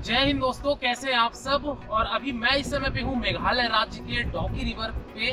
जय हिंद दोस्तों, कैसे हैं आप सब। और अभी मैं इस समय पे हूँ मेघालय राज्य के डॉकी रिवर पे,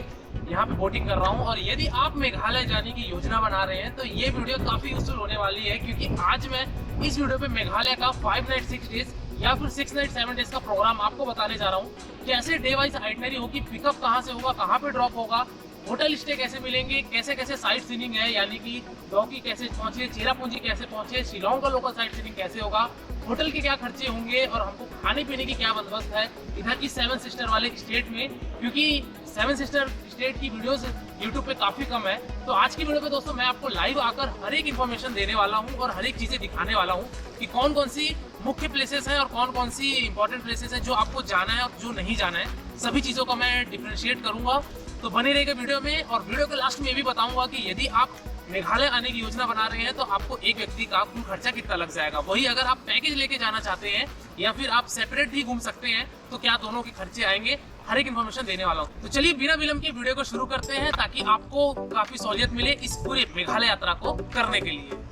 यहाँ पे बोटिंग कर रहा हूँ। और यदि आप मेघालय जाने की योजना बना रहे हैं तो ये वीडियो काफी यूजफुल होने वाली है, क्योंकि आज मैं इस वीडियो पे मेघालय का 5 नाइट 6 डेज या फिर 6 नाइट 7 डेज का प्रोग्राम आपको बताने जा रहा हूँ। कैसे डे वाइज आइटनरी होगी, पिकअप कहाँ से होगा, कहाँ पे ड्रॉप होगा, होटल स्टे कैसे मिलेंगे, कैसे कैसे साइट सीनिंग है, यानी कि डॉकी कैसे पहुंचे, चेरापूंजी कैसे पहुंचे, शिलोंग का लोकल साइट सीनिंग कैसे होगा, होटल के क्या खर्चे होंगे और हमको खाने पीने की क्या बंदोबस्त है इधर की 7 सिस्टर वाले स्टेट में, क्योंकि 7 सिस्टर स्टेट की वीडियोस यूट्यूब पे काफी कम है। तो आज की वीडियो पे दोस्तों मैं आपको लाइव आकर हर एक इन्फॉर्मेशन देने वाला हूँ और हर एक चीजें दिखाने वाला हूँ कि कौन कौन सी मुख्य प्लेसेस हैं और कौन कौन सी इंपॉर्टेंट प्लेसेस हैं जो आपको जाना है और जो नहीं जाना है। सभी चीजों का मैं डिफरेंशिएट करूंगा, तो बने रहेगा वीडियो में। और वीडियो के लास्ट में ये भी बताऊंगा कि यदि आप मेघालय आने की योजना बना रहे हैं तो आपको एक व्यक्ति का कुल खर्चा कितना लग जाएगा। वही अगर आप पैकेज लेके जाना चाहते हैं या फिर आप सेपरेट ही घूम सकते हैं तो क्या दोनों के खर्चे आएंगे, हर एक इन्फॉर्मेशन देने वाला हूँ। तो चलिए बिना विलंब के वीडियो को शुरू करते हैं ताकि आपको काफी सहूलियत मिले इस पूरे मेघालय यात्रा को करने के लिए।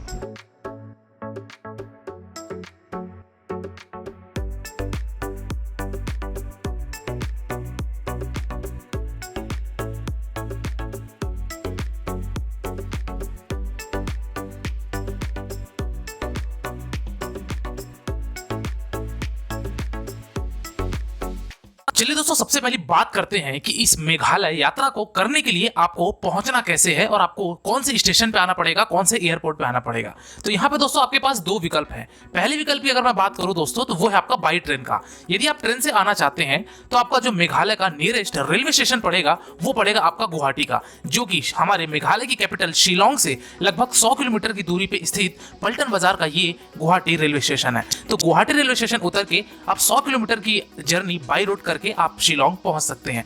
चलिए दोस्तों, सबसे पहली बात करते हैं कि इस मेघालय यात्रा को करने के लिए आपको पहुंचना कैसे है और आपको कौन से स्टेशन पे आना पड़ेगा, कौन से एयरपोर्ट पे आना पड़ेगा। तो यहाँ पे दोस्तों आपके पास दो विकल्प हैं। पहले विकल्प की अगर मैं बात करूं दोस्तों तो वो है आपका बाई ट्रेन का। यदि आप ट्रेन से आना चाहते हैं तो आपका जो मेघालय का नियरेस्ट रेलवे स्टेशन पड़ेगा वो पड़ेगा आपका गुवाहाटी का, जो कि हमारे मेघालय की कैपिटल शिलोंग से लगभग 100 किलोमीटर की दूरी पे स्थित पलटन बाजार का ये गुवाहाटी रेलवे स्टेशन है। तो गुवाहाटी रेलवे स्टेशन उतर के आप 100 किलोमीटर की जर्नी बाई रोड करके आप शिलोंग पहुंच सकते हैं।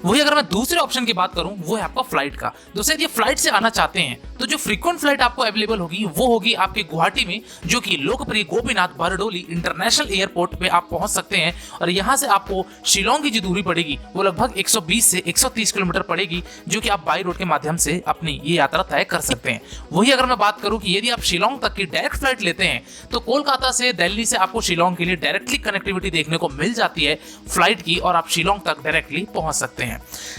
वही अगर मैं दूसरे ऑप्शन की बात करूं वो है आपका फ्लाइट का। दोस्तों यदि फ्लाइट से आना चाहते हैं तो जो फ्रीक्वेंट फ्लाइट आपको अवेलेबल होगी वो होगी आपके गुवाहाटी में, जो कि लोकप्रिय गोपीनाथ बरडोली इंटरनेशनल एयरपोर्ट पे आप पहुंच सकते हैं। और यहां से आपको शिलोंग की जो दूरी पड़ेगी वो लगभग 120 से 130 किलोमीटर पड़ेगी, जो कि आप बाई रोड के माध्यम से अपनी ये यात्रा तय कर सकते हैं। वही अगर मैं बात करूं कि यदि आप शिलोंग तक की डायरेक्ट फ्लाइट लेते हैं तो कोलकाता से दिल्ली से आपको शिलोंग के लिए डायरेक्टली कनेक्टिविटी देखने को मिल जाती है फ्लाइट की, और आप शिलोंग तक डायरेक्टली पहुंच सकते हैं।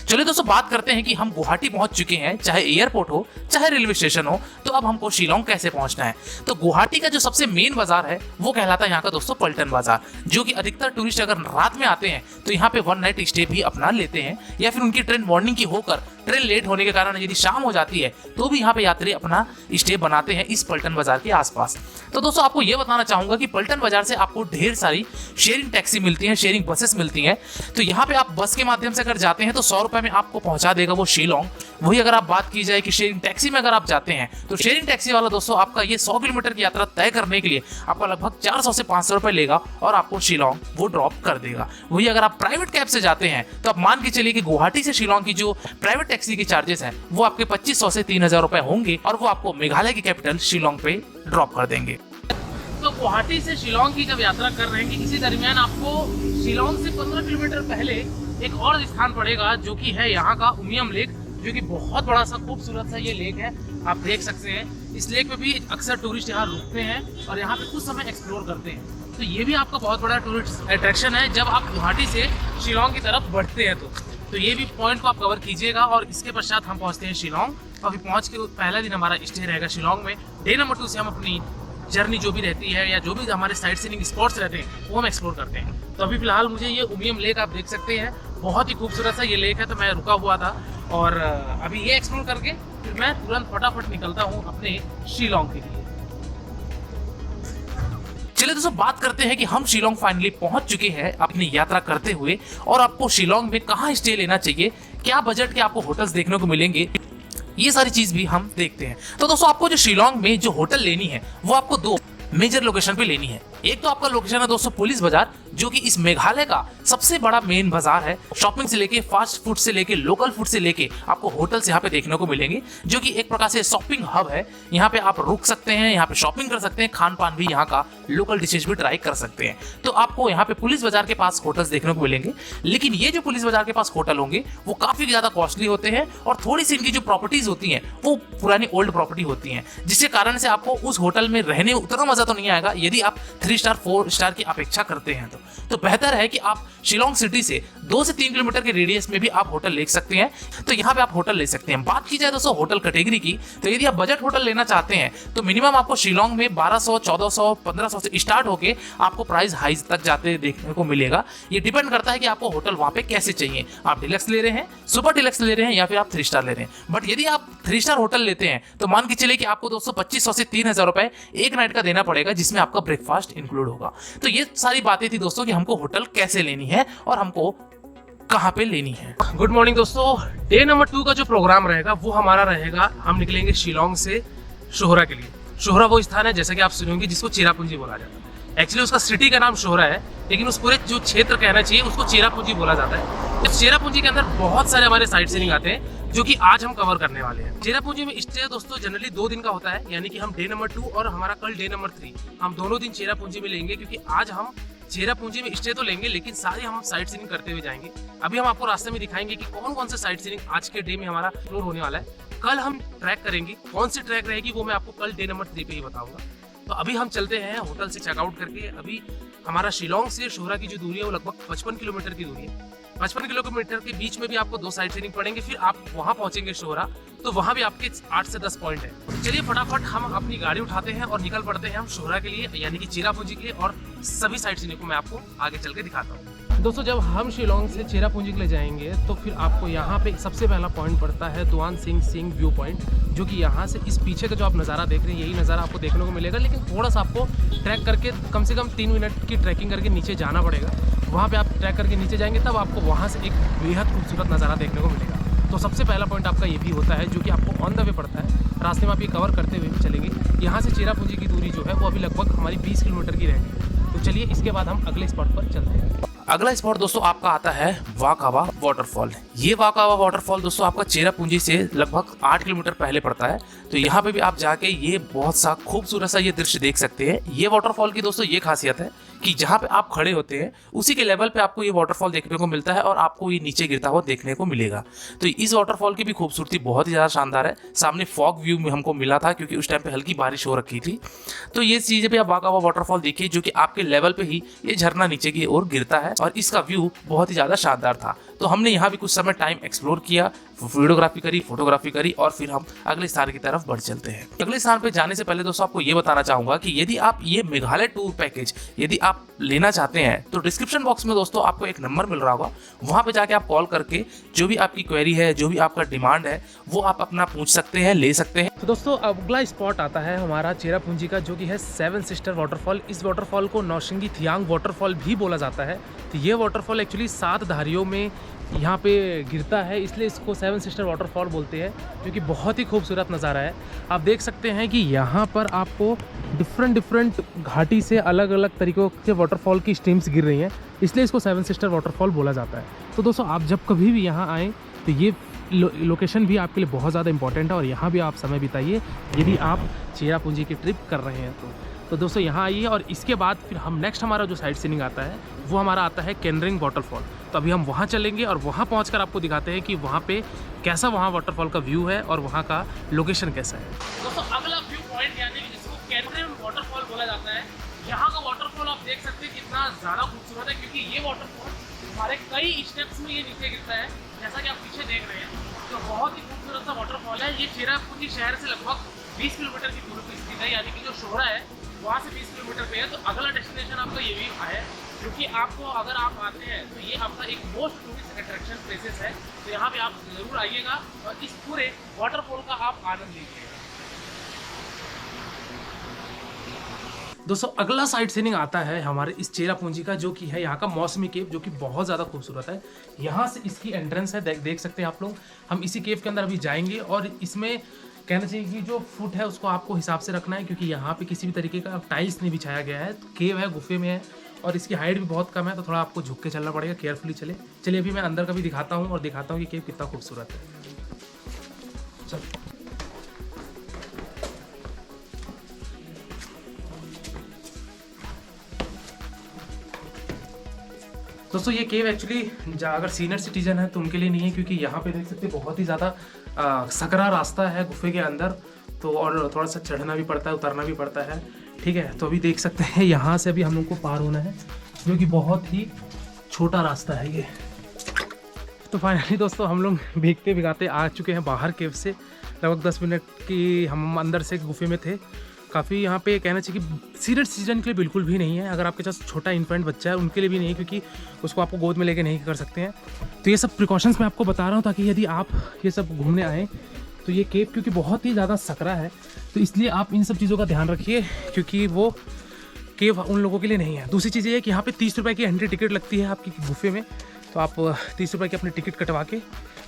चलिए दोस्तों बात करते हैं कि हम गुवाहाटी पहुंच चुके हैं, चाहे एयरपोर्ट हो चाहे रेलवे स्टेशन हो, तो अब हमको शिलोंग कैसे पहुंचना है। तो गुवाहाटी का जो सबसे मेन बाजार है वो कहलाता है यहाँ का दोस्तों पलटन बाजार, जो कि अधिकतर टूरिस्ट अगर रात में आते हैं तो यहाँ पे 1 नाइट स्टे भी अपना लेते हैं, या फिर उनकी ट्रेन मॉर्निंग की होकर ट्रेन लेट होने के कारण यदि शाम हो जाती है तो भी यहाँ पे यात्री अपना स्टे बनाते हैं इस पलटन बाजार के आसपास। तो दोस्तों आपको ये बताना चाहूंगा कि पलटन बाजार से आपको ढेर सारी शेयरिंग टैक्सी मिलती हैं, शेयरिंग बसेस मिलती हैं। तो यहाँ पे आप बस के माध्यम से अगर जाते हैं तो 100 रुपए में आपको पहुंचा देगा वो शिलोंग। वही अगर आप बात की जाए कि शेयरिंग टैक्सी में अगर आप जाते हैं तो शेयरिंग टैक्सी वाला दोस्तों आपका ये 100 किलोमीटर की यात्रा तय करने के लिए आपका लगभग 400 से 500 रुपए लेगा और आपको शिलोंग वो ड्रॉप कर देगा। वही अगर आप प्राइवेट कैब से जाते हैं तो आप मान के चलिए कि गुवाहाटी से शिलोंग की जो प्राइवेट टैक्सी के चार्जेस हैं वो आपके 2500 से 3000 रुपए होंगे और वो आपको मेघालय की कैपिटल शिलोंग पे ड्रॉप कर देंगे। तो गुवाहाटी से शिलोंग की जब यात्रा कर रहे हैं, इसी दरमियान आपको शिलोंग से 15 किलोमीटर पहले एक और स्थान पड़ेगा, जो कि है यहाँ का उमियम लेक, जो कि बहुत बड़ा सा खूबसूरत सा ये लेक है। आप देख सकते हैं इस लेक में भी अक्सर टूरिस्ट यहाँ रुकते हैं और यहाँ पे कुछ समय एक्सप्लोर करते हैं। तो ये भी आपका बहुत बड़ा टूरिस्ट अट्रैक्शन है जब आप गुवाहाटी से शिलोंग की तरफ बढ़ते हैं। तो ये भी पॉइंट को आप कवर कीजिएगा। और इसके पश्चात हम पहुँचते हैं शिलोंग। अभी पहुँच के पहला दिन हमारा स्टे रहेगा शिलोंग में। डे नंबर 2 से हम अपनी जर्नी जो भी रहती है या जो भी हमारे साइट सीइंग स्पॉट्स रहते हैं वो हम एक्सप्लोर करते हैं। तो अभी फिलहाल मुझे ये उमियम लेक आप देख सकते हैं, बहुत ही खूबसूरत सा ये लेक है। तो मैं रुका हुआ था और अभी ये एक्सप्लोर करके फिर मैं तुरंत फटाफट निकलता हूँ अपने शिलोंग के लिए। चलिए दोस्तों बात करते हैं कि हम शिलोंग फाइनली पहुंच चुके हैं अपनी यात्रा करते हुए, और आपको शिलोंग में कहाँ स्टे लेना चाहिए, क्या बजट के आपको होटल्स देखने को मिलेंगे, ये सारी चीज भी हम देखते हैं। तो दोस्तों आपको जो शिलोंग में जो होटल लेनी है वो आपको 2 मेजर लोकेशन पे लेनी है। एक तो आपका लोकेशन है दोस्तों पुलिस बाजार, जो कि इस मेघालय का सबसे बड़ा मेन बाजार है। शॉपिंग से लेके, फास्ट फूड से लेके, लोकल फूड से लेके आपको होटल्स यहाँ पे देखने को मिलेंगे, जो कि एक प्रकार से शॉपिंग हब है। यहाँ पे आप रुक सकते हैं, यहाँ पे शॉपिंग कर सकते हैं, खान पान भी यहाँ का लोकल डिशेज भी ट्राई कर सकते हैं। तो आपको यहाँ पे पुलिस बाजार के पास होटल्स देखने को मिलेंगे, लेकिन ये जो पुलिस बाजार के पास होटल होंगे वो काफी ज्यादा कॉस्टली होते हैं और थोड़ी सी इनकी जो प्रॉपर्टीज होती हैं वो पुरानी ओल्ड प्रॉपर्टी होती हैं, जिसके कारण से आपको उस होटल में रहने उतना मजा तो नहीं आएगा यदि आप 3 स्टार 4 स्टार की अपेक्षा करते हैं। तो बेहतर है कि आप शिलोंग सिटी से 2 से 3 किलोमीटर के रेडियस में भी आप होटल ले सकते हैं। तो यहाँ पे आप होटल ले सकते हैं। बात की जाए दोस्तों होटल कैटेगरी की, तो यदि आप बजट होटल लेना चाहते हैं तो मिनिमम आपको शिलोंग में 1200, 1400, 1500 से स्टार्ट होके आपको प्राइस हाई तक जाते देखने को मिलेगा। ये डिपेंड करता है कि आपको होटल वहाँ पे कैसे चाहिए, आप डिलक्स ले रहे हैं, सुपर डिलक्स ले रहे हैं या फिर आप 3 स्टार ले रहे हैं। बट यदि आप 3 स्टार होटल लेते हैं तो मान के चले कि आपको दोस्तों 2500 से 3000 रुपए एक नाइट का देना पड़ेगा, जिसमें आपका ब्रेकफास्ट इंक्लूड होगा। तो ये सारी बातें थी दोस्तों कि हमको होटल कैसे लेनी है और हमको कहाँ पे लेनी है। गुड मॉर्निंग दोस्तों, डे नंबर 2 का जो प्रोग्राम रहेगा वो हमारा रहेगा, हम निकलेंगे शिलोंग से शोहरा के लिए। शोहरा वो स्थान है जैसे कि आप सुनेंगे जिसको चेरापूंजी बोला जाता है। एक्चुअली उसका सिटी का नाम शोहरा है, लेकिन उस पूरे जो क्षेत्र कहना चाहिए उसको चेरापूंजी बोला जाता है। इस चेरापूंजी के अंदर बहुत सारे हमारे साइट सीइंग आते हैं जो कि आज हम कवर करने वाले हैं। चेरापूंजी में स्टे दोस्तों जनरली 2 दिन का होता है, यानी कि हम डे नंबर 2 और हमारा कल डे नंबर 3 हम दोनों दिन चेरापूंजी में लेंगे, क्योंकि आज हम चेरापूंजी में स्टे तो लेंगे लेकिन सारे हम साइट सीइंग करते हुए जाएंगे। अभी हम आपको रास्ते में दिखाएंगे कि कौन कौन से साइट सीइंग आज के डे में हमारा एक्सप्लोर होने वाला है। कल हम ट्रैक करेंगे, कौन सी ट्रैक रहेगी वो मैं आपको कल डे नंबर 3 पे ही बताऊंगा। तो अभी हम चलते हैं होटल से चेकआउट करके। अभी हमारा शिलोंग से शोहरा की जो दूरी है वो लगभग 55 किलोमीटर की दूरी है। 55 किलोमीटर के बीच में भी आपको 2 साइट सीइंग पड़ेंगे, फिर आप वहां पहुंचेंगे शोहरा, तो वहां भी आपके 8 से 10 पॉइंट है। चलिए फटाफट हम अपनी गाड़ी उठाते हैं और निकल पड़ते हैं हम शोहरा के लिए, यानी कि चेरापूंजी के लिए, और सभी साइट सीइंग को मैं आपको आगे चल के दिखाता हूँ। दोस्तों जब हम शिलोंग से चेरापूंजी के लिए जाएंगे तो फिर आपको यहाँ पे सबसे पहला पॉइंट पड़ता है दुआन सिंह व्यू पॉइंट, जो कि यहाँ से इस पीछे का जो आप नज़ारा देख रहे हैं यही नज़ारा आपको देखने को मिलेगा। लेकिन थोड़ा सा आपको ट्रैक करके कम से कम 3 मिनट की ट्रैकिंग करके नीचे जाना पड़ेगा। वहाँ पे आप ट्रैक करके नीचे जाएंगे तब आपको वहाँ से एक बेहद खूबसूरत नज़ारा देखने को मिलेगा। तो सबसे पहला पॉइंट आपका ये भी होता है जो कि आपको ऑन द वे पड़ता है, रास्ते में आप ये कवर करते हुए भी चलेंगे। यहाँ से चेरापूंजी की दूरी जो है वो अभी लगभग हमारी 20 किलोमीटर की रहेगी। तो चलिए इसके बाद हम अगले स्पॉट पर चलते हैं। अगला स्पॉट दोस्तों आपका आता है वाकावा वाटरफॉल। ये वाकावा वाटरफॉल दोस्तों आपका चेरापूंजी से लगभग 8 किलोमीटर पहले पड़ता है। तो यहाँ पे भी आप जाके ये बहुत सा खूबसूरत सा ये दृश्य देख सकते हैं। ये वाटरफॉल की दोस्तों ये खासियत है कि जहाँ पे आप खड़े होते हैं उसी के लेवल पे आपको ये वाटरफॉल देखने को मिलता है और आपको ये नीचे गिरता हुआ देखने को मिलेगा। तो इस वाटरफॉल की भी खूबसूरती बहुत ही ज़्यादा शानदार है। सामने फॉग व्यू में हमको मिला था क्योंकि उस टाइम पे हल्की बारिश हो रखी थी। तो ये चीज़ें भी आप वाकावा वाटरफॉल देखिए, जो कि आपके लेवल पे ही ये झरना नीचे की ओर गिरता है और इसका व्यू बहुत ही ज़्यादा शानदार था। तो हमने यहाँ भी कुछ समय टाइम एक्सप्लोर किया, वीडियोग्राफी करी, फोटोग्राफी करी और फिर हम अगले स्थान की तरफ बढ़ चलते हैं। अगले स्थान पे जाने से पहले दोस्तों आपको ये बताना चाहूंगा कि यदि आप ये मेघालय टूर पैकेज यदि आप लेना चाहते हैं तो डिस्क्रिप्शन बॉक्स में दोस्तों आपको एक नंबर मिल रहा होगा, वहां पे जाके आप कॉल करके जो भी आपकी क्वेरी है, जो भी आपका डिमांड है वो आप अपना पूछ सकते हैं, ले सकते हैं। तो दोस्तों अगला स्पॉट आता है हमारा चेरापूंजी का, जो कि है 7 सिस्टर वाटरफॉल। इस वाटरफॉल को नौशंगी थियांग वाटरफॉल भी बोला जाता है। तो ये वाटरफॉल एक्चुअली 7 धारियों में यहाँ पे गिरता है, इसलिए इसको 7 सिस्टर वाटरफॉल बोलते हैं, जो कि बहुत ही खूबसूरत नज़ारा है। आप देख सकते हैं कि यहाँ पर आपको डिफरेंट घाटी से अलग अलग तरीक़ों के वाटरफॉल की स्ट्रीम्स गिर रही हैं, इसलिए इसको 7 सिस्टर वाटरफॉल बोला जाता है। तो दोस्तों आप जब कभी भी यहाँ आएँ तो ये लोकेशन भी आपके लिए बहुत ज़्यादा इंपॉर्टेंट है और यहाँ भी आप समय बिताइए यदि आप चेरापूंजी की ट्रिप कर रहे हैं तो दोस्तों यहाँ आइए। और इसके बाद फिर हम नेक्स्ट हमारा जो साइट सीइंग आता है वो हमारा आता है केनरिंग वाटरफॉल। तो अभी हम वहाँ चलेंगे और वहाँ पहुँचकर आपको दिखाते हैं कि वहाँ पे कैसा वहाँ वाटरफॉल का व्यू है और वहाँ का लोकेशन कैसा है। दोस्तों अगला व्यू पॉइंट यानी कि जिसको केनरिंग वाटरफॉल बोला जाता है, यहाँ का वाटरफॉल आप देख सकते हैं कितना ज़्यादा खूबसूरत है, क्योंकि ये वाटरफॉल हमारे कई स्टेप्स में ये नीचे गिरता है, जैसा कि आप पीछे देख रहे हैं। तो बहुत ही खूबसूरत सा वाटरफॉल है। ये चेरापूंजी शहर से लगभग 20 किलोमीटर की दूरी पर स्थित है, यानी कि जो शोहरा है वहाँ से 20 किलोमीटर पे है। तो अगला डेस्टिनेशन आपका ये भी है, क्योंकि आपको अगर आप आते हैं तो ये आपका एक मोस्ट टूरिस्ट अट्रैक्शन प्लेसेस है। तो यहाँ पे आप ज़रूर आइएगा और इस पूरे वाटरफॉल का आप आनंद लीजिएगा। दोस्तों अगला साइट सीइंग आता है हमारे इस चेरापूंजी का, जो कि है यहाँ का मौसमी केव, जो कि बहुत ज़्यादा खूबसूरत है। यहाँ से इसकी एंट्रेंस है, देख सकते हैं आप लोग। हम इसी केव के अंदर अभी जाएंगे और इसमें कहना चाहिए कि जो फुट है उसको आपको हिसाब से रखना है, क्योंकि यहाँ पे किसी भी तरीके का टाइल्स नहीं बिछाया गया है। तो केव है, गुफे में है और इसकी हाइट भी बहुत कम है, तो थोड़ा आपको झुक के चलना पड़ेगा, केयरफुली चले। चलिए अभी मैं अंदर का भी दिखाता हूँ और दिखाता हूँ कि केव कितना खूबसूरत है। चल दोस्तों, ये केव एक्चुअली अगर सीनियर सिटीजन है तो उनके लिए नहीं है, क्योंकि यहाँ पे देख सकते हैं बहुत ही ज़्यादा सकरा रास्ता है गुफे के अंदर, तो और थोड़ा सा चढ़ना भी पड़ता है, उतरना भी पड़ता है। ठीक है, तो अभी देख सकते हैं यहाँ से अभी हम लोग को पार होना है, जो कि बहुत ही छोटा रास्ता है ये। तो फाइनली दोस्तों, हम लोग भीगते भिगाते आ चुके हैं बाहर केव से। लगभग 10 मिनट की हम अंदर से गुफे में थे। काफ़ी यहाँ पे कहना चाहिए कि सीनियर सिटीजन के लिए बिल्कुल भी नहीं है। अगर आपके पास छोटा इन्फेंट बच्चा है उनके लिए भी नहीं है, क्योंकि उसको आपको गोद में लेके नहीं कर सकते हैं। तो ये सब प्रिकॉशंस मैं आपको बता रहा हूँ, ताकि यदि आप ये सब घूमने आएँ तो ये केव क्योंकि बहुत ही ज़्यादा सकरा है, तो इसलिए आप इन सब चीज़ों का ध्यान रखिए, क्योंकि वो केव उन लोगों के लिए नहीं है। दूसरी चीज़ ये है कि यहाँ पे 30 रुपये की एंट्री टिकट लगती है आपकी गुफे में, तो आप 30 रुपये की अपनी टिकट कटवा के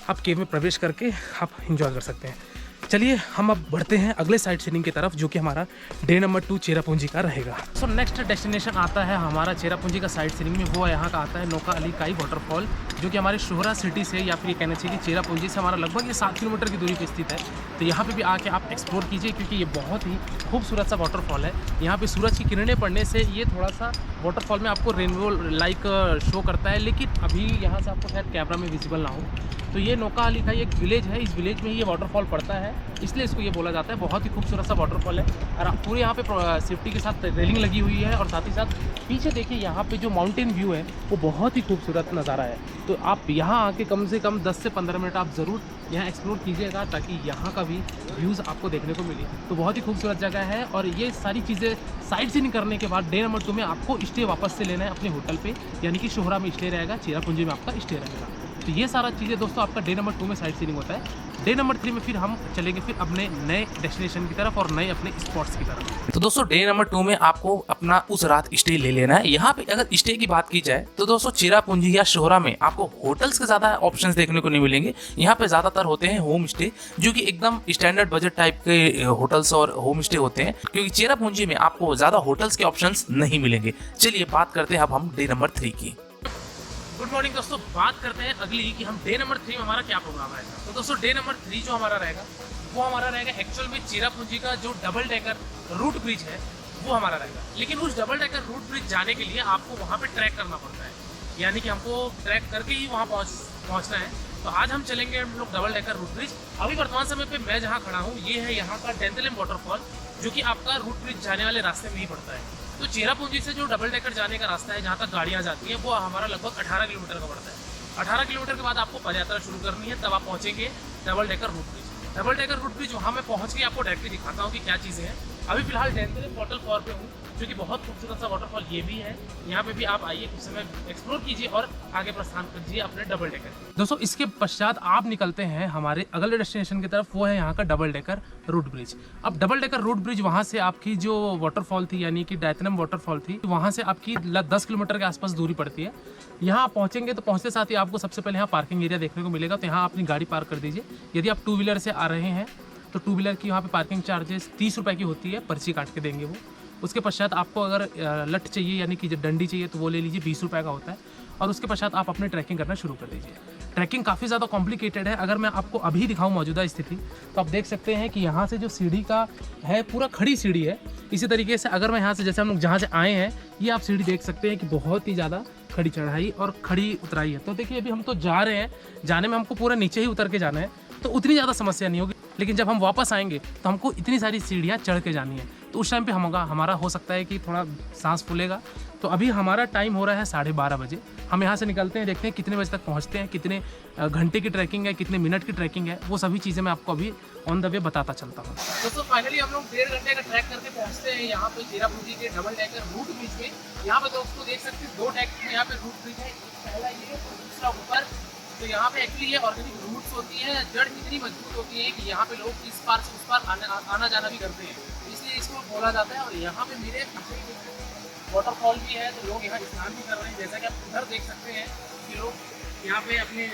आप केव में प्रवेश करके आप इंजॉय कर सकते हैं। चलिए हम अब बढ़ते हैं अगले साइट सीइंग की तरफ, जो कि हमारा डे नंबर 2 चेरापूंजी का रहेगा। सो नेक्स्ट डेस्टिनेशन आता है हमारा चेरापूंजी का साइट सीइंग में, वो यहाँ का आता है नौका अली काई वाटरफॉल, जो कि हमारे शोहरा सिटी से या फिर ये कहना चाहिए कि चेरापूंजी से हमारा लगभग ये 7 किलोमीटर की दूरी पर स्थित है। तो यहाँ पे भी आके आप एक्सप्लोर कीजिए, क्योंकि ये बहुत ही खूबसूरत सा वाटरफॉल है। यहाँ पे सूरज की किरणें पड़ने से ये थोड़ा सा वाटरफॉल में आपको रेनबो लाइक शो करता है, लेकिन अभी यहाँ से आपको शायद कैमरा में विजिबल ना हो। तो ये नौका अली का एक विलेज है, इस विलेज में ही ये वाटरफॉल पड़ता है, इसलिए इसको ये बोला जाता है। बहुत ही खूबसूरत सा वाटरफॉल है, और पूरे यहाँ पे सेफ्टी के साथ रेलिंग लगी हुई है, और साथ ही साथ पीछे देखिए यहाँ पे जो माउंटेन व्यू है वो बहुत ही खूबसूरत नज़ारा है। तो आप यहाँ आके कम से कम 10 से 15 मिनट आप ज़रूर यहाँ एक्सप्लोर कीजिएगा, ताकि यहाँ का भी व्यूज़ आपको देखने को मिले। तो बहुत ही खूबसूरत जगह है, और ये सारी चीज़ें साइट सीइंग करने के बाद डे नंबर 2 में आपको स्टे वापस से लेना है अपने होटल पे, यानी कि शोहरा में स्टे रहेगा, चेरापूंजी में आपका स्टे रहेगा। तो ये सारा चीज़ें दोस्तों आपका डे नंबर 2 में साइट सीइंग होता है। डे नंबर 3 में फिर हम चलेंगे फिर अपने नए डेस्टिनेशन की तरफ और नए अपने स्पॉट्स की तरफ। तो दोस्तों डे नंबर 2 में आपको अपना उस रात स्टे ले लेना है। यहाँ पे अगर स्टे की बात की जाए तो दोस्तों चेरापूंजी या शोहरा में आपको होटल्स के ज्यादा ऑप्शंस देखने को नहीं मिलेंगे। यहाँ पे ज्यादातर होते हैं होम स्टे, जो कि एकदम स्टैंडर्ड बजट टाइप के होटल्स और होम स्टे होते हैं, क्योंकि चेरापूंजी में आपको ज्यादा होटल्स के ऑप्शंस नहीं मिलेंगे। चलिए बात करते हैं अब हम डे नंबर 3 की। गुड मॉर्निंग दोस्तों, बात करते हैं अगली कि हम डे नंबर 3 में हमारा क्या प्रोग्राम रहेगा। तो दोस्तों डे नंबर 3 जो हमारा रहेगा वो हमारा रहेगा एक्चुअल में चेरापूंजी का जो डबल डेकर रूट ब्रिज है वो हमारा रहेगा। लेकिन उस डबल डेकर रूट ब्रिज जाने के लिए आपको वहाँ पे ट्रैक करना पड़ता है, यानी कि हमको ट्रैक करके ही वहाँ पहुँचना है। तो आज हम चलेंगे हम लोग डबल डेकर रूट ब्रिज। अभी वर्तमान समय पे मैं जहाँ खड़ा हूँ ये है यहाँ का टेंथलेम वाटरफॉल, जो कि आपका रूट ब्रिज जाने वाले रास्ते में ही पड़ता है। तो चेरापूंजी से जो डबल डेकर जाने का रास्ता है, जहाँ तक गाड़ियाँ जाती हैं, वो हमारा लगभग 18 किलोमीटर का पड़ता है। 18 किलोमीटर के बाद आपको पदयात्रा शुरू करनी है, तब आप पहुँचेंगे double decker root bridge. Double decker root bridge वहाँ मैं पहुँच के आपको डायरेक्टली दिखाता हूँ कि क्या चीज़ें हैं। अभी फिलहाल टेंथलेम वाटरफॉल पे हूँ, जो कि बहुत खूबसूरत सा वाटरफॉल ये भी है। यहाँ पे भी आप आइए, कुछ समय एक्सप्लोर कीजिए और आगे प्रस्थान कीजिए अपने डबल डेकर। दोस्तों इसके पश्चात आप निकलते हैं हमारे अगले डेस्टिनेशन की तरफ, वो है यहाँ का डबल डेकर रूट ब्रिज। अब डबल डेकर रूट ब्रिज वहाँ से आपकी जो वाटरफॉल थी, यानी कि टेंथलेम वाटरफॉल थी, वहाँ से आपकी 10 किलोमीटर के आसपास दूरी पड़ती है। यहाँ आप पहुँचेंगे तो पहुँचते साथ ही आपको सबसे पहले यहाँ पार्किंग एरिया देखने को मिलेगा, तो यहाँ अपनी गाड़ी पार्क कर दीजिए। यदि आप 2 व्हीलर से आ रहे हैं तो 2 व्हीलर की यहाँ पे पार्किंग चार्जेस 30 रुपये की होती है, पर्ची काट के देंगे वो। उसके पश्चात आपको अगर लट चाहिए यानी कि डंडी चाहिए तो वो ले लीजिए, 20 रुपये का होता है। और उसके पश्चात आप अपने ट्रैकिंग करना शुरू कर दीजिए। ट्रैकिंग काफ़ी ज़्यादा कॉम्प्लिकेटेड है। अगर मैं आपको अभी दिखाऊं मौजूदा स्थिति, तो आप देख सकते हैं कि यहाँ से जो सीढ़ी का है पूरा खड़ी सीढ़ी है। इसी तरीके से अगर मैं यहाँ से, जैसे हम लोग जहाँ से आए हैं, ये आप सीढ़ी देख सकते हैं कि बहुत ही ज़्यादा खड़ी चढ़ाई और खड़ी उतराई है। तो देखिए अभी हम तो जा रहे हैं, जाने में हमको पूरा नीचे ही उतर के जाना है, तो उतनी ज़्यादा समस्या नहीं होगी। लेकिन जब हम वापस आएंगे तो हमको इतनी सारी सीढ़ियाँ चढ़ के जानी है, तो उस टाइम पे हमारा हो सकता है कि थोड़ा सांस फूलेगा। तो अभी हमारा टाइम हो रहा है 12:30 बजे। हम यहाँ से निकलते हैं, देखते हैं कितने बजे तक पहुँचते हैं, कितने घंटे की ट्रैकिंग है, कितने मिनट की ट्रैकिंग है, वो सभी चीज़ें मैं आपको अभी ऑन द वे बताता चलता हूँ। दोस्तों फाइनली हम लोग 1.5 घंटे का ट्रैक करके पहुँचते हैं यहाँ पे चेरापूंजी के डबल डेकर रूट ब्रिज पे। यहाँ पे दोस्तों देख सकते हैं 2 टैक में यहाँ पे रूट ब्रिज है, पहला ये और दूसरा ऊपर। तो यहाँ पे एक्चुअली ये ऑर्गेनिक रूट्स होती हैं, जड़ इतनी मजबूत होती है कि यहाँ पे लोग इस पार से उस पार आना जाना भी करते हैं, इसलिए इसको बोला जाता है। और यहाँ पे मेरे वाटरफॉल भी है, तो लोग यहाँ स्नान भी कर रहे हैं। जैसा कि आप उधर देख सकते हैं कि लोग यहाँ पे अपने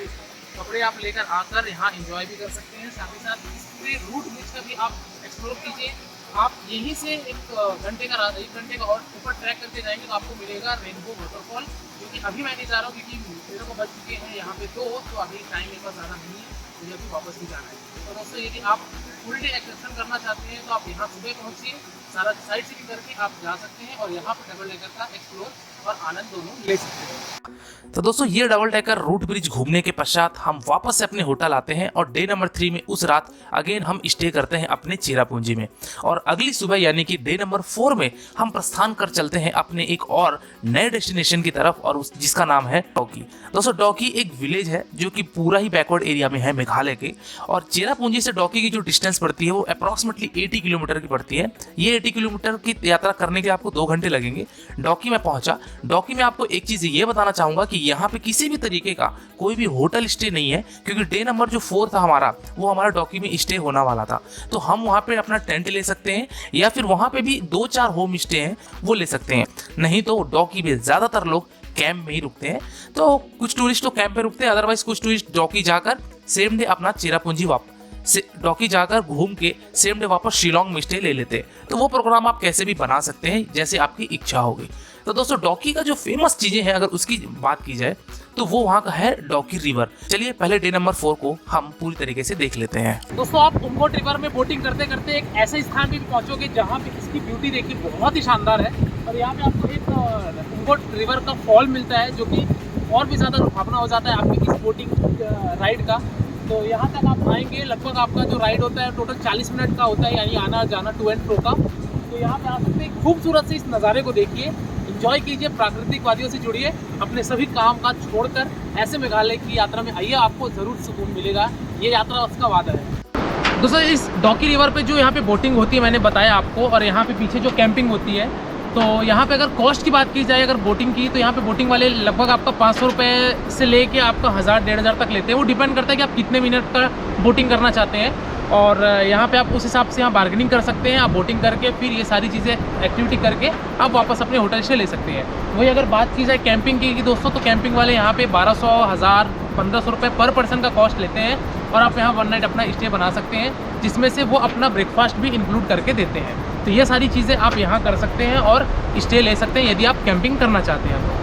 कपड़े आप लेकर आकर यहाँ एंजॉय भी कर सकते हैं। साथ ही साथ इस पूरे रूट ब्रिज का भी आप एक्सप्लोर कीजिए। आप यहीं से एक घंटे का और ऊपर ट्रैक करके जाएंगे तो आपको मिलेगा रेनबो वाटरफॉल, क्योंकि अभी मैं नहीं जा रहा हूँ क्योंकि मेरे को बच चुके हैं यहाँ पे 2, तो अभी टाइम मेरे पास ज़्यादा नहीं है, मुझे अभी वापस भी जाना है। तो दोस्तों यदि आप फुल डे एक्सकर्शन करना चाहते हैं तो आप यहाँ सुबह पहुँचिए, सारा साइट सीइंग करके आप जा सकते हैं और यहाँ पर डबल डेकर का एक्सप्लोर और आनंद दोनों ले सकते हैं। तो दोस्तों ये डबल डेकर रूट ब्रिज घूमने के पश्चात हम वापस से अपने होटल आते हैं और डे नंबर 3 में उस रात अगेन हम स्टे करते हैं अपने चेरापूंजी में, और अगली सुबह यानी कि डे नंबर 4 में हम प्रस्थान कर चलते हैं अपने एक और नए डेस्टिनेशन की तरफ, और जिसका नाम है डॉकी। दोस्तों डॉकी एक विलेज है जो कि पूरा ही बैकवर्ड एरिया में है मेघालय के, और चेरापूंजी से डॉकी की जो डिस्टेंस पड़ती है वो अप्रॉक्सीमेटली 80 किलोमीटर की पड़ती है। ये 80 किलोमीटर की यात्रा करने के आपको 2 घंटे लगेंगे। डॉकी में पहुंचा, डॉकी में आपको एक चीज ये बताना चाहूंगा कि यहाँ पे किसी भी तरीके का कोई भी होटल स्टे नहीं है, क्योंकि डे नंबर जो 4 था हमारा, वो हमारा डॉकी में स्टे होना वाला था। तो हम वहाँ पे अपना टेंट ले सकते हैं या फिर वहाँ पे भी 2-4 होम स्टे हैं वो ले सकते हैं, नहीं तो डॉकी में ज्यादातर लोग कैंप में ही रुकते हैं। तो कुछ टूरिस्ट तो कैंप में रुकते हैं, अदरवाइज कुछ टूरिस्ट डॉकी जाकर सेम डे अपना चेरापूंजी डॉकी जाकर घूम के सेम डे वापस शिलोंग में स्टे ले लेते हैं। तो वो प्रोग्राम आप कैसे भी बना सकते हैं जैसे आपकी इच्छा होगी। तो दोस्तों डॉकी का जो फेमस चीजें हैं अगर उसकी बात की जाए तो वो वहाँ का है डॉकी रिवर। चलिए पहले डे नंबर 4 को हम पूरी तरीके से देख लेते हैं। दोस्तों आप उमगोट रिवर में बोटिंग करते करते एक ऐसे स्थान पे भी पहुंचोगे जहाँ पे इसकी ब्यूटी देखिए बहुत ही शानदार है, और यहाँ पे आपको एक उमगोट रिवर का फॉल मिलता है जो कि और भी ज़्यादा लुभावना हो जाता है आपकी इस बोटिंग राइड का। तो यहाँ तक आप आएंगे, लगभग आपका जो राइड होता है टोटल 40 मिनट का होता है, यानी आना जाना टू एंड फ्रो का। तो यहाँ पे आ सकते हैं, खूबसूरत से इस नज़ारे को देखिए, एंजॉय कीजिए, प्राकृतिक वादियों से जुड़िए, अपने सभी काम काज छोड़कर ऐसे मेघालय की यात्रा में आइए, आपको ज़रूर सुकून मिलेगा, ये यात्रा उसका वादा है। दोस्तों इस डॉकी रिवर पे जो यहाँ पे बोटिंग होती है मैंने बताया आपको, और यहाँ पे पीछे जो कैंपिंग होती है, तो यहाँ पे अगर कॉस्ट की बात की जाए अगर बोटिंग की, तो यहाँ पे बोटिंग वाले लगभग आपका 500 रुपये से लेके आपका 1000-1500 तक लेते हैं। वो डिपेंड करता है कि आप कितने मिनट का बोटिंग करना चाहते हैं, और यहाँ पे आप उस हिसाब से यहाँ बार्गेनिंग कर सकते हैं। आप बोटिंग करके फिर ये सारी चीज़ें एक्टिविटी करके आप वापस अपने होटल से ले सकते हैं। वही अगर बात की जाए कैंपिंग की दोस्तों, तो कैंपिंग वाले यहाँ पे 1200, 1000, 1500 रुपये पर पर्सन का कॉस्ट लेते हैं, और आप यहाँ 1 नाइट अपना स्टे बना सकते हैं, जिसमें से वो अपना ब्रेकफास्ट भी इंक्लूड करके देते हैं। तो ये सारी चीज़ें आप यहाँ कर सकते हैं और स्टे ले सकते हैं यदि आप कैंपिंग करना चाहते हैं।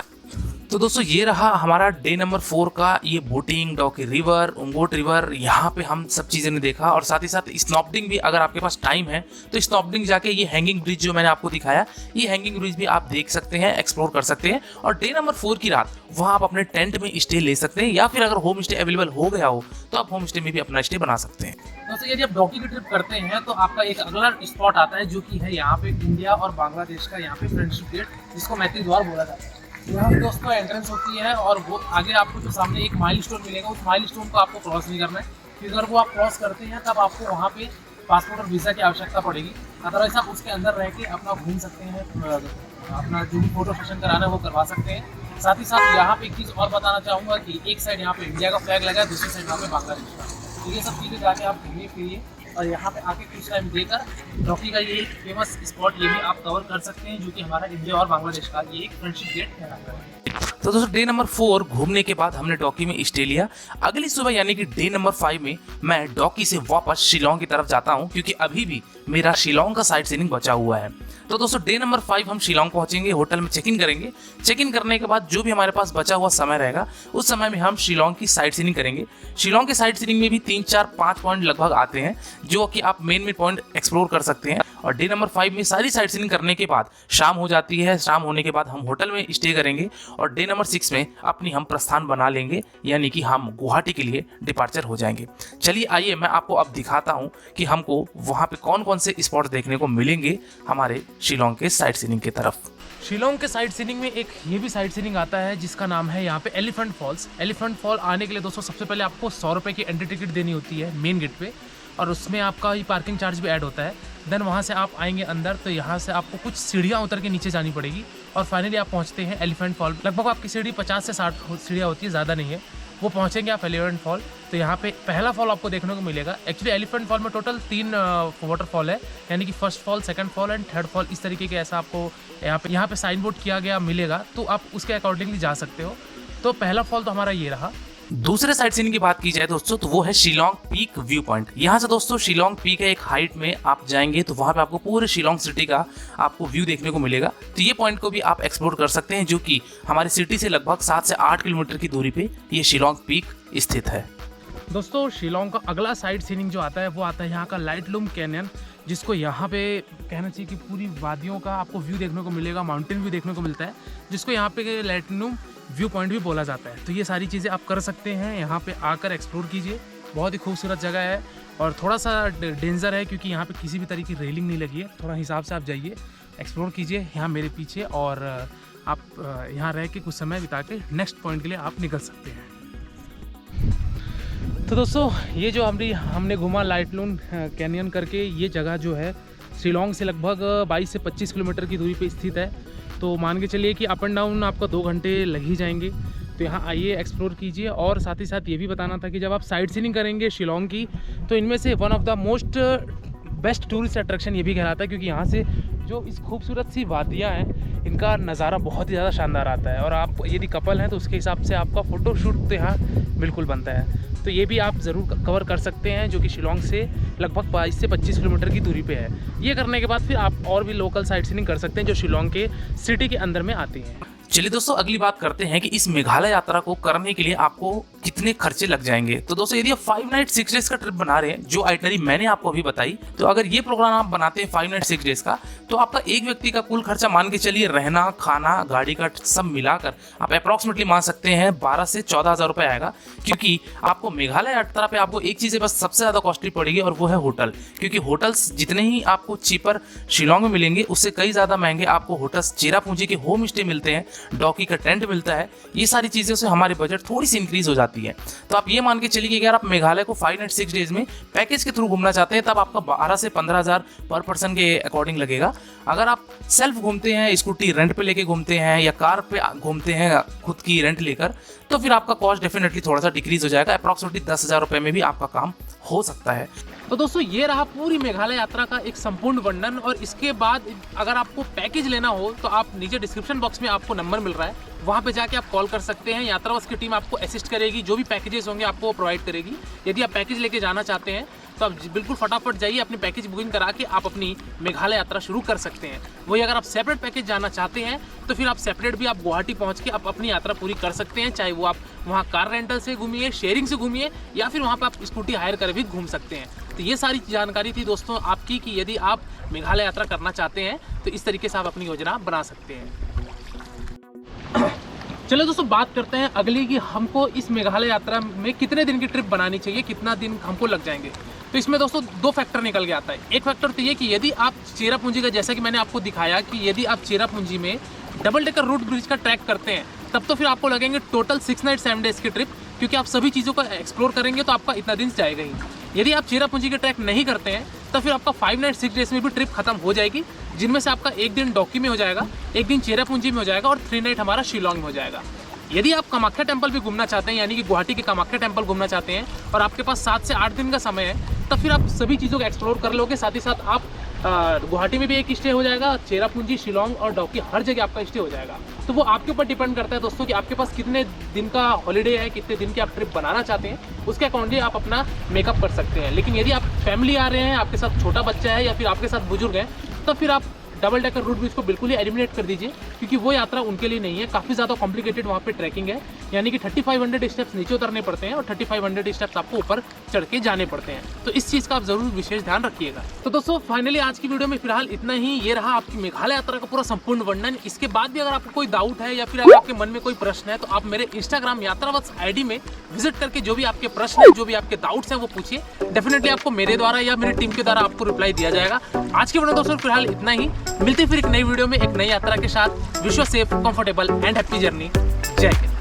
तो दोस्तों ये रहा हमारा डे नंबर 4 का ये बोटिंग, डॉकी रिवर, उमगोट रिवर, यहाँ पे हम सब चीज़ें ने देखा, और साथ ही साथ स्नॉबडिंग भी अगर आपके पास टाइम है तो स्नॉबडिंग जाके ये हैंगिंग ब्रिज जो मैंने आपको दिखाया, ये हैंगिंग ब्रिज भी आप देख सकते हैं, एक्सप्लोर कर सकते हैं। और डे नंबर 4 की रात वहाँ आप अपने टेंट में स्टे ले सकते हैं, या फिर अगर होम स्टे अवेलेबल हो गया हो तो आप होम स्टे में भी अपना स्टे बना सकते हैं। दोस्तों यदि आप डॉकी की ट्रिप करते हैं तो आपका एक अगला स्पॉट आता है जो कि है यहाँ पे इंडिया और बांग्लादेश का यहाँ पे फ्रेंडशिप गेट, जिसको मैत्री द्वार बोला जाता है। यहाँ पे दोस्तों एंट्रेंस होती है, और वो आगे आपको जो सामने एक माइलस्टोन मिलेगा, उस माइलस्टोन को आपको क्रॉस नहीं करना है, क्योंकि अगर वो आप क्रॉस करते हैं तब आपको वहाँ पे पासपोर्ट और वीज़ा की आवश्यकता पड़ेगी। अदरवाइज आप उसके अंदर रह के अपना घूम सकते हैं, अपना जो भी फोटो सेशन कराना है वो करवा सकते हैं। साथ ही साथ यहाँ पे एक चीज़ और बताना चाहूँगा कि एक साइड यहाँ पे इंडिया का फ्लैग लगा है, दूसरी साइड यहाँ पे बांग्लादेश का। तो ये सब चीज़ें जाके आप घूमिए फिरिए, और यहाँ पे आके कुछ टाइम देकर डॉकी का ये फेमस स्पॉट ये भी आप कवर कर सकते हैं, जो कि हमारा इंडिया और बांग्लादेश का ये एक फ्रेंडशिप गेट कहलाता है। तो दोस्तों डे नंबर 4 घूमने के बाद हमने डॉकी में स्टे लिया। अगली सुबह यानी कि डे नंबर 5 में मैं डॉकी से वापस शिलोंग की तरफ जाता हूं, क्योंकि अभी भी मेरा शिलोंग का साइट सीइंग बचा हुआ है। तो दोस्तों डे नंबर 5 हम शिलोंग पहुंचेंगे, होटल में चेक इन करेंगे। चेक इन करने के बाद जो भी हमारे पास बचा हुआ समय रहेगा उस समय में हम शिलोंग की साइट सीइंग करेंगे। शिलोंग के साइट सीइंग में भी 3, 4, 5 पॉइंट लगभग आते हैं जो कि आप मेन पॉइंट एक्सप्लोर कर सकते हैं। और डे नंबर 5 में सारी साइट सीइंग करने के बाद शाम हो जाती है। शाम होने के बाद हम होटल में स्टे करेंगे, और डे नंबर 6 में अपनी हम प्रस्थान बना लेंगे, यानी कि हम गुवाहाटी के लिए डिपार्चर हो जाएंगे। चलिए आइए मैं आपको अब दिखाता हूं कि हमको वहां पे कौन कौन से स्पॉट देखने को मिलेंगे हमारे शिलोंग के साइट सीइंग की तरफ। शिलोंग के साइट सीइंग में एक ये भी साइट सीइंग आता है जिसका नाम है यहाँ पे एलिफेंट फॉल्स। एलिफेंट फॉल आने के लिए दोस्तों सबसे पहले आपको 100 रुपये की एंट्री टिकट देनी होती है मेन गेट पे, और उसमें आपका ही पार्किंग चार्ज भी ऐड होता है। देन वहाँ से आप आएंगे अंदर, तो यहाँ से आपको कुछ सीढ़ियाँ उतर के नीचे जानी पड़ेगी, और फाइनली आप पहुँचते हैं एलिफेंट फॉल। लगभग आपकी सीढ़ी 50 से 60 सीढ़ियाँ होती है, ज़्यादा नहीं है। वो पहुँचेंगे आप एलिफेंट फॉल, तो यहाँ पे पहला फॉल आपको देखने को मिलेगा। एक्चुअली एलिफेंट फॉल में टोटल 3 वाटरफॉल है, यानी कि first fall, second fall and third fall, इस तरीके के ऐसा आपको यहाँ पे साइन बोर्ड किया गया मिलेगा, तो आप उसके अकॉर्डिंगली जा सकते हो। तो पहला फॉल तो हमारा ये रहा। दूसरे साइड सीन की बात की जाए दोस्तों तो वो है शिलोंग पीक व्यू पॉइंट। यहाँ से दोस्तों शिलोंग पीक है एक हाइट में, आप जाएंगे तो वहाँ पे आपको पूरे शिलोंग सिटी का आपको व्यू देखने को मिलेगा। तो ये पॉइंट को भी आप एक्सप्लोर कर सकते हैं, जो कि हमारी सिटी से लगभग 7 से 8 किलोमीटर की दूरी पे ये शिलोंग पीक स्थित है। दोस्तों शिलोंग का अगला साइड सीनिंग जो आता है वो आता है यहाँ का लाइटलूम कैनियन, जिसको यहाँ पे कहना चाहिए कि पूरी वादियों का आपको व्यू देखने को मिलेगा, माउंटेन व्यू देखने को मिलता है, जिसको यहाँ पे लाइटलूम व्यू पॉइंट भी बोला जाता है। तो ये सारी चीज़ें आप कर सकते हैं, यहाँ पे आकर एक्सप्लोर कीजिए। बहुत ही खूबसूरत जगह है और थोड़ा सा डेंजर है क्योंकि यहाँ पे किसी भी तरीके की रेलिंग नहीं लगी है। थोड़ा हिसाब से आप जाइए, एक्सप्लोर कीजिए यहाँ मेरे पीछे, और आप यहाँ रह के कुछ समय बिता के नेक्स्ट पॉइंट के लिए आप निकल सकते हैं। तो दोस्तों ये जो हमने घूमा लाइटलूम कैनियन करके, ये जगह जो है शिलोंग से लगभग 22 से 25 किलोमीटर की दूरी पे स्थित है। तो मान के चलिए कि अप एंड डाउन आपका 2 घंटे लग ही जाएंगे। तो यहाँ आइए, एक्सप्लोर कीजिए। और साथ ही साथ ये भी बताना था कि जब आप साइट सीइंग करेंगे शिलोंग की, तो इनमें से one of the most best tourist attraction ये भी कहलाता है, क्योंकि यहाँ से जो इस खूबसूरत सी वादियाँ हैं इनका नज़ारा बहुत ही ज़्यादा शानदार आता है। और आप यदि कपल हैं तो उसके हिसाब से आपका फ़ोटोशूट तो यहाँ बिल्कुल बनता है। तो ये भी आप ज़रूर कवर कर सकते हैं, जो कि शिलोंग से लगभग 22 से 25 किलोमीटर की दूरी पे है। ये करने के बाद फिर आप और भी लोकल साइट सीइंग कर सकते हैं जो शिलोंग के सिटी के अंदर में आती हैं। चलिए दोस्तों अगली बात करते हैं कि इस मेघालय यात्रा को करने के लिए आपको कितने खर्चे लग जाएंगे। तो दोस्तों यदि आप 5 नाइट 6 डेज का ट्रिप बना रहे हैं, जो आइटनरी मैंने आपको अभी बताई, तो अगर ये प्रोग्राम आप बनाते हैं 5 नाइट 6 डेज का, तो आपका एक व्यक्ति का कुल खर्चा मान के चलिए, रहना खाना गाड़ी का सब मिलाकर आप अप्रॉक्सीमेटली मान सकते हैं 12 से 14 हज़ार रुपये आएगा। क्योंकि आपको मेघालय यात्रा पे आपको एक चीज़ बस सबसे ज़्यादा कॉस्टली पड़ेगी, और वो है होटल। क्योंकि होटल्स जितने ही आपको चीपर शिलोंग में मिलेंगे, उससे कई ज़्यादा महंगे आपको होटल्स चेरापूंजी के होम स्टे मिलते हैं, डॉकी का टेंट मिलता है। ये सारी चीज़ों से हमारे बजट थोड़ी सी इंक्रीज हो जाती है। तो आप ये मान के चलिए कि अगर आप मेघालय को 5 नाइट 6 डेज में पैकेज के थ्रू घूमना चाहते हैं, तब आपका 12 से 15 हज़ार पर पर्सन के अकॉर्डिंग लगेगा। अगर आप सेल्फ घूमते हैं, स्कूटी रेंट पे लेके घूमते हैं या कार पे घूमते हैं खुद की रेंट लेकर, तो फिर आपका कॉस्ट डेफिनेटली थोड़ा सा डिक्रीज हो जाएगा। अप्रॉक्सीमेटली 10 हज़ार रुपये में भी आपका काम हो सकता है। तो दोस्तों ये रहा पूरी मेघालय यात्रा का एक संपूर्ण वर्णन। और इसके बाद अगर आपको पैकेज लेना हो तो आप नीचे डिस्क्रिप्शन बॉक्स में आपको नंबर मिल रहा है, वहाँ पे जाके आप कॉल कर सकते हैं। यात्रा बस की टीम आपको असिस्ट करेगी, जो भी पैकेजेस होंगे आपको प्रोवाइड करेगी। यदि आप पैकेज लेके जाना चाहते हैं तो आप बिल्कुल फटाफट जाइए, अपनी पैकेज बुकिंग करा के आप अपनी मेघालय यात्रा शुरू कर सकते हैं। वही अगर आप सेपरेट पैकेज जाना चाहते हैं तो फिर आप सेपरेट भी आप गुवाहाटी पहुँच के आप अपनी यात्रा पूरी कर सकते हैं। चाहे वो आप वहाँ कार रेंटल से घूमिए, शेयरिंग से घूमिए, या फिर वहाँ पर आप स्कूटी हायर कर भी घूम सकते हैं। तो ये सारी जानकारी थी दोस्तों आपकी कि यदि आप मेघालय यात्रा करना चाहते हैं तो इस तरीके से आप अपनी योजना बना सकते हैं। चलो दोस्तों बात करते हैं अगली कि हमको इस मेघालय यात्रा में कितने दिन की ट्रिप बनानी चाहिए, कितना दिन हमको लग जाएंगे। तो इसमें दोस्तों 2 फैक्टर निकल के आता है। एक फैक्टर तो ये कि यदि आप चेरापूंजी का, जैसा कि मैंने आपको दिखाया कि यदि आप चेरापूंजी में डबल डेकर रूट ब्रिज का ट्रैक करते हैं, तब तो फिर आपको लगेंगे टोटल 6 नाइट 7 डेज की ट्रिप, क्योंकि आप सभी चीज़ों को एक्सप्लोर करेंगे तो आपका इतना दिन जाएगा ही। यदि आप चेरापूंजी के ट्रैक नहीं करते हैं तो फिर आपका 5 नाइट 6 डेज में भी ट्रिप खत्म हो जाएगी, जिनमें से आपका एक दिन डॉकी में हो जाएगा, एक दिन चेरापूंजी में हो जाएगा और 3 नाइट हमारा शिलोंग में हो जाएगा। यदि आप कामाख्या टेम्पल भी घूमना चाहते हैं, यानी कि गुवाहाटी के कामाख्या टेम्पल घूमना चाहते हैं और आपके पास 7 से 8 दिन का समय है, तब फिर आप सभी चीज़ों को एक्सप्लोर कर लोगे। साथ ही साथ आप गुवाहाटी में भी एक स्टे हो जाएगा, चेरापूंजी, शिलोंग और डॉकी हर जगह आपका स्टे हो जाएगा। तो वो आपके ऊपर डिपेंड करता है दोस्तों कि आपके पास कितने दिन का हॉलीडे है, कितने दिन की आप ट्रिप बनाना चाहते हैं, उसके अकॉर्डिंगली आप अपना मेकअप कर सकते हैं। लेकिन यदि आप फैमिली आ रहे हैं, आपके साथ छोटा बच्चा है या फिर आपके साथ बुजुर्ग हैं, तो फिर आप डबल डेकर रूट ब्रिज को बिल्कुल ही एलिमिनेट कर दीजिए, क्योंकि वो यात्रा उनके लिए नहीं है। काफ़ी ज़्यादा कॉम्प्लिकेटेड वहाँ पे ट्रैकिंग है, यानी कि 3500 स्टेप्स नीचे उतरने पड़ते हैं और 3500 स्टेप्स आपको ऊपर चढ़ के जाने पड़ते हैं। तो इस चीज़ का आप जरूर विशेष ध्यान रखिएगा। तो दोस्तों फाइनली आज की वीडियो में फिलहाल इतना ही। ये रहा आपकी मेघालय यात्रा का पूरा संपूर्ण वर्णन। इसके बाद भी अगर आपको कोई डाउट है या फिर अगर आपके मन में कोई प्रश्न है, तो आप मेरे इंस्टाग्राम यात्रावत्स ID में विजिट करके जो भी आपके प्रश्न है, जो भी आपके डाउट्स हैं, वो पूछिए। डेफिनेटली आपको मेरे द्वारा या मेरी टीम के द्वारा आपको रिप्लाई दिया जाएगा। आज की वीडियो दोस्तों फिलहाल इतना ही। मिलते फिर एक नई वीडियो में एक नई यात्रा के साथ। Wish you safe, comfortable and happy journey. जय हिंद।